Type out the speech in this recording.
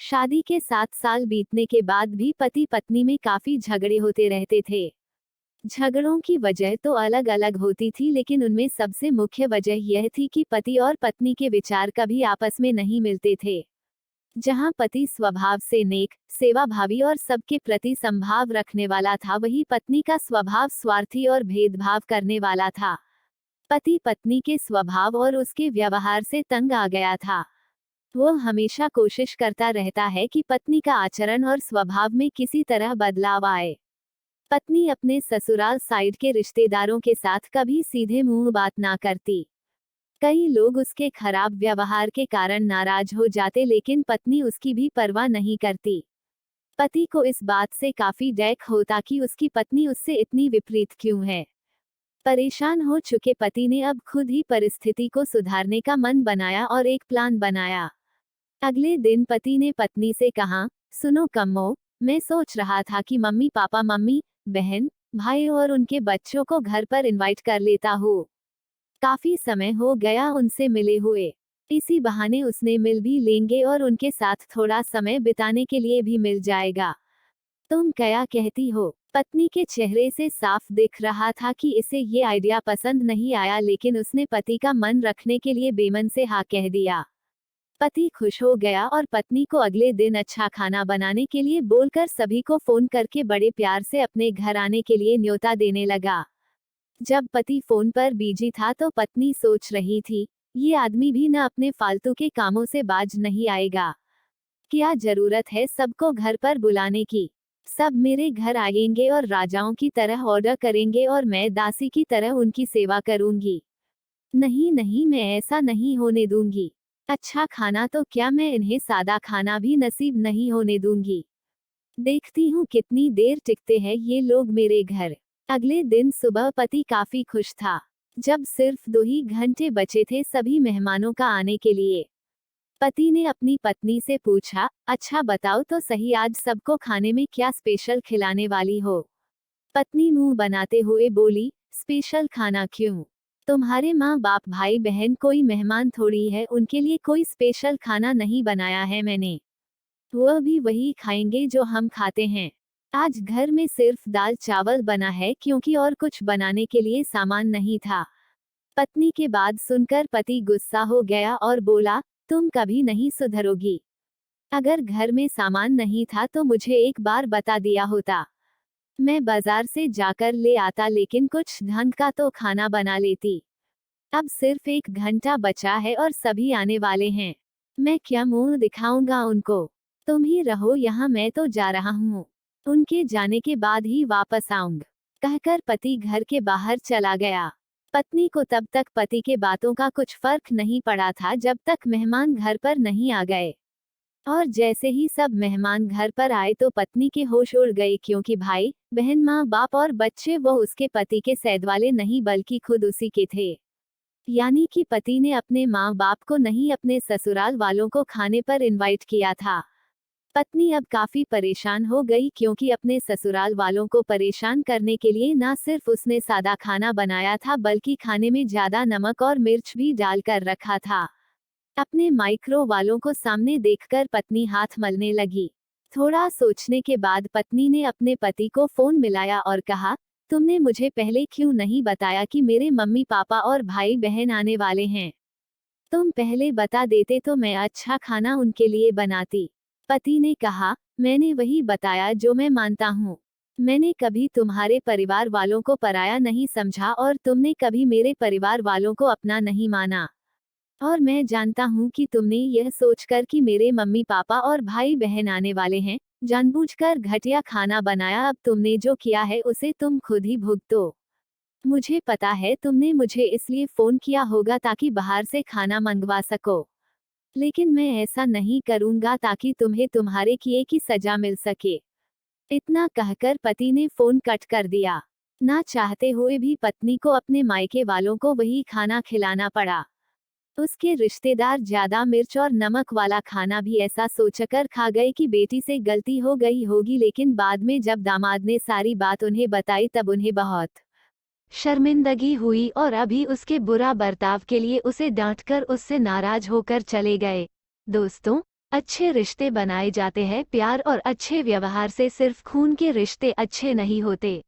शादी के 7 साल बीतने के बाद भी पति पत्नी में काफी झगड़े होते रहते थे। झगड़ों की वजह तो अलग अलग होती थी, लेकिन उनमें सबसे मुख्य वजह यह थी कि पति और पत्नी के विचार कभी आपस में नहीं मिलते थे। जहां पति स्वभाव से नेक, सेवाभावी और सबके प्रति संभाव रखने वाला था, वहीं पत्नी का स्वभाव स्वार्थी और भेदभाव करने वाला था। पति पत्नी के स्वभाव और उसके व्यवहार से तंग आ गया था। वो हमेशा कोशिश करता रहता है कि पत्नी का आचरण और स्वभाव में किसी तरह बदलाव आए। पत्नी अपने ससुराल साइड के रिश्तेदारों के साथ कभी सीधे मुंह बात ना करती। कई लोग उसके खराब व्यवहार के कारण नाराज हो जाते, लेकिन पत्नी उसकी भी परवाह नहीं करती। पति को इस बात से काफी डैक होता कि उसकी पत्नी उससे इतनी विपरीत क्यों है। परेशान हो चुके पति ने अब खुद ही परिस्थिति को सुधारने का मन बनाया और एक प्लान बनाया। अगले दिन पति ने पत्नी से कहा, सुनो कम्मो, मैं सोच रहा था कि मम्मी पापा, मम्मी, बहन, भाई और उनके बच्चों को घर पर इनवाइट कर लेता हूँ। काफी समय हो गया उनसे मिले हुए। इसी बहाने उसने मिल भी लेंगे और उनके साथ थोड़ा समय बिताने के लिए भी मिल जाएगा। तुम क्या कहती हो? पत्नी के चेहरे से साफ दिख रहा था कि इसे ये आइडिया पसंद नहीं आया, लेकिन उसने पति का मन रखने के लिए बेमन से हाँ कह दिया। पति खुश हो गया और पत्नी को अगले दिन अच्छा खाना बनाने के लिए बोलकर सभी को फोन करके बड़े प्यार से अपने घर आने के लिए न्योता देने लगा। जब पति फोन पर बिजी था तो पत्नी सोच रही थी, ये आदमी भी न अपने फालतू के कामों से बाज नहीं आएगा। क्या जरूरत है सबको घर पर बुलाने की? सब मेरे घर आएंगे और राजाओं की तरह ऑर्डर करेंगे और मैं दासी की तरह उनकी सेवा करूंगी। नहीं नहीं, मैं ऐसा नहीं होने दूंगी। अच्छा खाना तो क्या, मैं इन्हें सादा खाना भी नसीब नहीं होने दूंगी। देखती हूँ कितनी देर टिकते हैं ये लोग मेरे घर। अगले दिन सुबह पति काफी खुश था। जब सिर्फ 2 ही घंटे बचे थे सभी मेहमानों का आने के लिए, पति ने अपनी पत्नी से पूछा, अच्छा बताओ तो सही, आज सबको खाने में क्या स्पेशल खिलाने वाली हो? पत्नी मुंह बनाते हुए बोली, स्पेशल खाना क्यों? तुम्हारे माँ बाप, भाई बहन कोई मेहमान थोड़ी है, उनके लिए कोई स्पेशल खाना नहीं बनाया है मैंने। वह भी वही खाएंगे जो हम खाते हैं। आज घर में सिर्फ दाल चावल बना है, क्योंकि और कुछ बनाने के लिए सामान नहीं था। पत्नी के बात सुनकर पति गुस्सा हो गया और बोला, तुम कभी नहीं सुधरोगी। अगर घर में सामान नहीं था तो मुझे एक बार बता दिया होता। मैं बाजार से जाकर ले आता, लेकिन कुछ ढंग का तो खाना बना लेती। अब सिर्फ 1 घंटा बचा है और सभी आने वाले हैं। मैं क्या मुंह दिखाऊंगा उनको? तुम ही रहो यहाँ, मैं तो जा रहा हूँ। उनके जाने के बाद ही वापस आऊंगा, कहकर पति घर के बाहर चला गया। पत्नी को तब तक पति के बातों का कुछ फर्क नहीं पड़ा था, जब तक मेहमान घर पर नहीं आ गए। और जैसे ही सब मेहमान घर पर आए तो पत्नी के होश उड़ गए, क्योंकि भाई बहन, माँ बाप और बच्चे वो उसके पति के सैद वाले नहीं बल्कि खुद उसी के थे। यानी कि पति ने अपने माँ बाप को नहीं, अपने ससुराल वालों को खाने पर इनवाइट किया था। पत्नी अब काफी परेशान हो गई, क्योंकि अपने ससुराल वालों को परेशान करने के लिए न सिर्फ उसने सादा खाना बनाया था, बल्कि खाने में ज्यादा नमक और मिर्च भी डालकर रखा था। अपने माइक्रो वालों को सामने देखकर पत्नी हाथ मलने लगी। थोड़ा सोचने के बाद पत्नी ने अपने पति को फोन मिलाया और कहा, तुमने मुझे पहले क्यों नहीं बताया कि मेरे मम्मी पापा और भाई बहन आने वाले हैं? तुम पहले बता देते तो मैं अच्छा खाना उनके लिए बनाती। पति ने कहा, मैंने वही बताया जो मैं मानता हूँ। मैंने कभी तुम्हारे परिवार वालों को पराया नहीं समझा और तुमने कभी मेरे परिवार वालों को अपना नहीं माना। और मैं जानता हूँ कि तुमने यह सोचकर कि मेरे मम्मी पापा और भाई बहन आने वाले हैं, जानबूझकर घटिया खाना बनाया। अब तुमने जो किया है उसे तुम खुद ही भुगतो। मुझे पता है तुमने मुझे इसलिए फोन किया होगा ताकि बाहर से खाना मंगवा सको, लेकिन मैं ऐसा नहीं करूंगा ताकि तुम्हें तुम्हारे किए की सजा मिल सके। इतना कहकर पति ने फोन कट कर दिया। ना चाहते हुए भी पत्नी को अपने मायके वालों को वही खाना खिलाना पड़ा। उसके रिश्तेदार ज्यादा मिर्च और नमक वाला खाना भी ऐसा सोचकर खा गए कि बेटी से गलती हो गई होगी, लेकिन बाद में जब दामाद ने सारी बात उन्हें बताई तब उन्हें बहुत शर्मिंदगी हुई और अभी उसके बुरा बर्ताव के लिए उसे डांटकर उससे नाराज होकर चले गए। दोस्तों, अच्छे रिश्ते बनाए जाते हैं, प्यार और अच्छे व्यवहार से, सिर्फ खून के रिश्ते अच्छे नहीं होते।